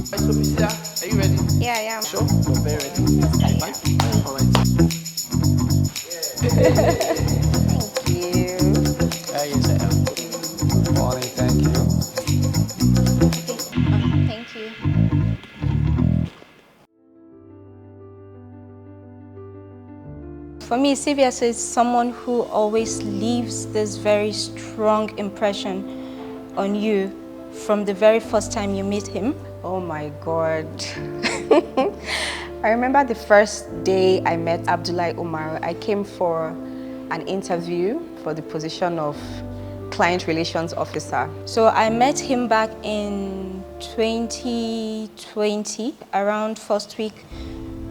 So, Priscilla, are you ready? Yeah, I am. Sure? You're very ready. Fine? All right. Thank you. Yes, I am. Morning, thank you. Okay. Thank you. For me, CBS is someone who always leaves this very strong impression on you from the very first time you meet him. Oh my God. I remember the first day I met Abdullahi Umar. I came for an interview for the position of client relations officer. So I met him back in 2020, around first week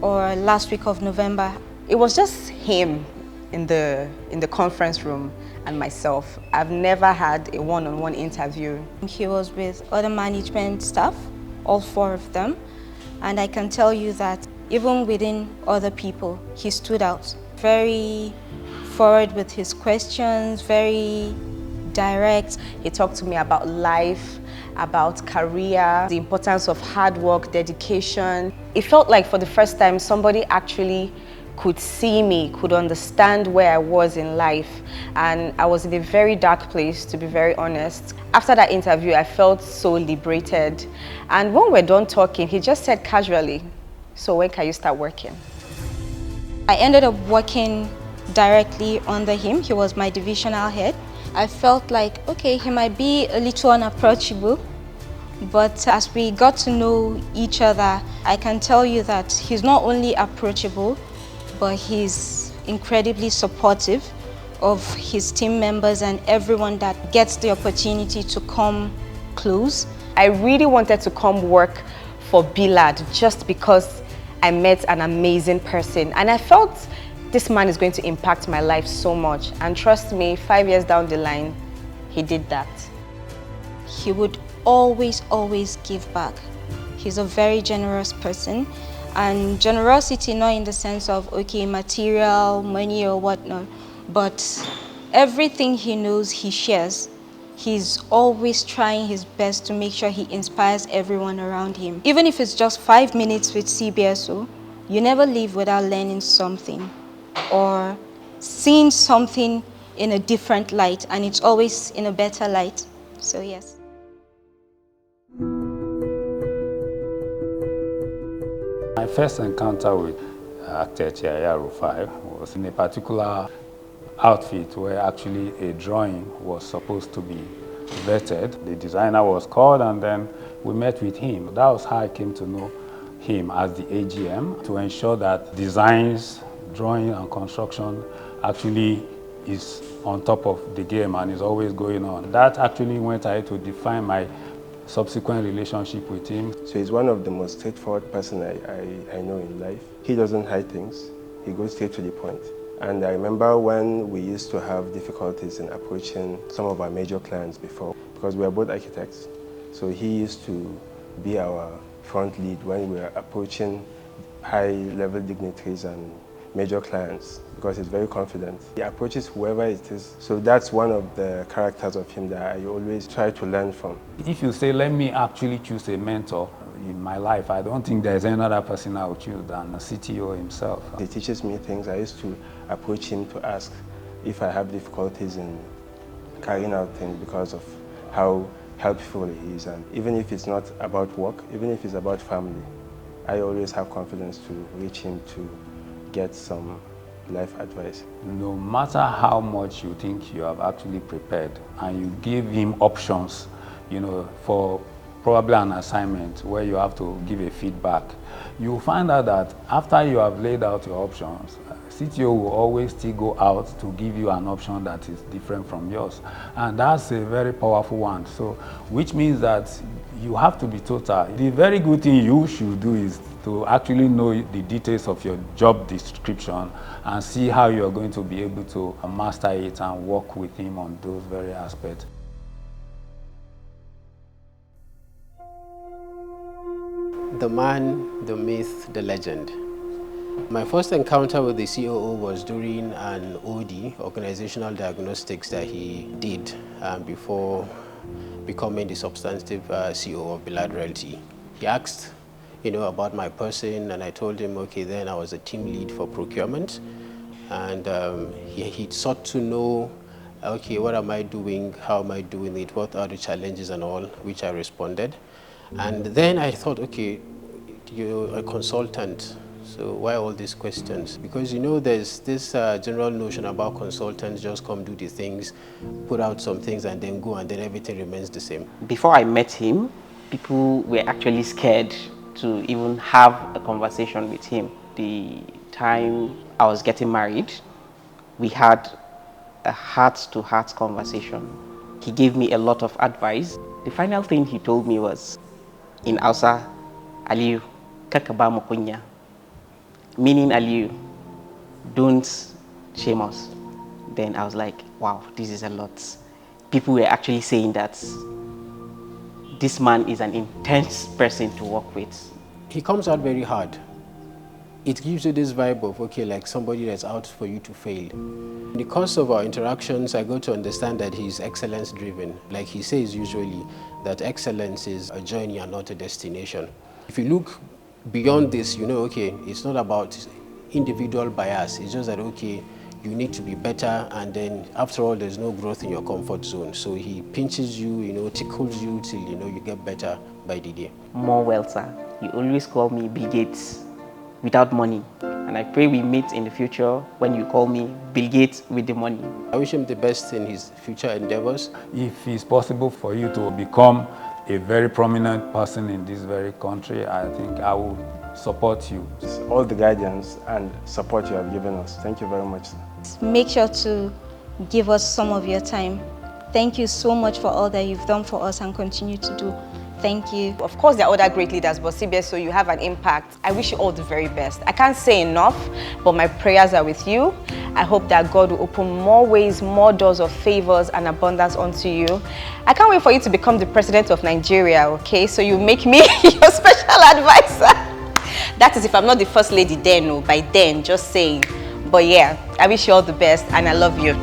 or last week of November. It was just him in the conference room and myself. I've never had a one-on-one interview. He was with other management staff, all four of them, and I can tell you that even within other people, he stood out. Very forward with his questions, very direct. He talked to me about life, about career, the importance of hard work, dedication. It felt like for the first time somebody actually could see me, could understand where I was in life. And I was in a very dark place, to be very honest. After that interview, I felt so liberated. And when we're done talking, he just said casually, "So when can you start working?" I ended up working directly under him. He was my divisional head. I felt like, okay, he might be a little unapproachable, but as we got to know each other, I can tell you that he's not only approachable, but he's incredibly supportive of his team members and everyone that gets the opportunity to come close. I really wanted to come work for Bilaad just because I met an amazing person, and I felt this man is going to impact my life so much. And trust me, 5 years down the line, he did that. He would always give back. He's a very generous person, and generosity not in the sense of, okay, material, money or whatnot, but everything he knows he shares. He's always trying his best to make sure he inspires everyone around him. Even if it's just 5 minutes with CBSO, you never leave without learning something or seeing something in a different light, and it's always in a better light. So yes. My first encounter with actor Yahya Rufai was in a particular outfit where actually a drawing was supposed to be vetted. The designer was called and then we met with him. That was how I came to know him as the AGM, to ensure that designs, drawing and construction actually is on top of the game and is always going on. That actually went ahead to define my subsequent relationship with him. So he's one of the most straightforward person I know in life. He doesn't hide things. He goes straight to the point. And I remember when we used to have difficulties in approaching some of our major clients before, because we are both architects. So he used to be our front lead when we were approaching high-level dignitaries and major clients, because he's very confident. He approaches whoever it is. So that's one of the characters of him that I always try to learn from. If you say, let me actually choose a mentor in my life, I don't think there's any other person I would choose than the CTO himself. He teaches me things. I used to approach him to ask if I have difficulties in carrying out things because of how helpful he is. And even if it's not about work, even if it's about family, I always have confidence to reach him to get some life advice. No matter how much you think you have actually prepared and you give him options, for probably an assignment where you have to give a feedback, you'll find out that after you have laid out your options, CTO will always still go out to give you an option that is different from yours. And that's a very powerful one. So, which means that you have to be total. The very good thing you should do is to actually know the details of your job description and see how you're going to be able to master it and work with him on those very aspects. The man, the myth, the legend. My first encounter with the COO was during an OD, organizational diagnostics, that he did before becoming the substantive CEO of Bilaad Realty. He asked, about my person, and I told him, okay, then I was a team lead for procurement. And he sought to know, okay, what am I doing? How am I doing it? What are the challenges and all, which I responded. And then I thought, okay, you're a consultant, so why all these questions? Because there's this general notion about consultants just come do the things, put out some things and then go, and then everything remains the same. Before I met him, people were actually scared to even have a conversation with him. The time I was getting married, we had a heart-to-heart conversation. He gave me a lot of advice. The final thing he told me was, in Hausa, Aliyu, kakaba mukunya, meaning Aliyu, don't shame us. Then I was like, wow, this is a lot. People were actually saying that this man is an intense person to work with. He comes out very hard. It gives you this vibe of, okay, like somebody that's out for you to fail. In the course of our interactions, I got to understand that he's excellence driven. Like he says usually, that excellence is a journey and not a destination. If you look beyond this, okay, it's not about individual bias. It's just that, okay, you need to be better, and then after all, there's no growth in your comfort zone. So he pinches you, tickles you till, you get better by the day. More wealth, sir. You always call me Bill Gates without money. And I pray we meet in the future when you call me Bill Gates with the money. I wish him the best in his future endeavors. If it's possible for you to become a very prominent person in this very country, I think I will support you. All the guidance and support you have given us. Thank you very much, sir. Make sure to give us some of your time. Thank you so much for all that you've done for us and continue to do. Thank you. Of course, there are other great leaders, but CBS, so you have an impact. I wish you all the very best. I can't say enough, but my prayers are with you. I hope that God will open more ways, more doors of favors and abundance unto you. I can't wait for you to become the president of Nigeria, okay? So you make me your special advisor. That is if I'm not the first lady then, no, by then, just saying. But yeah, I wish you all the best and I love you.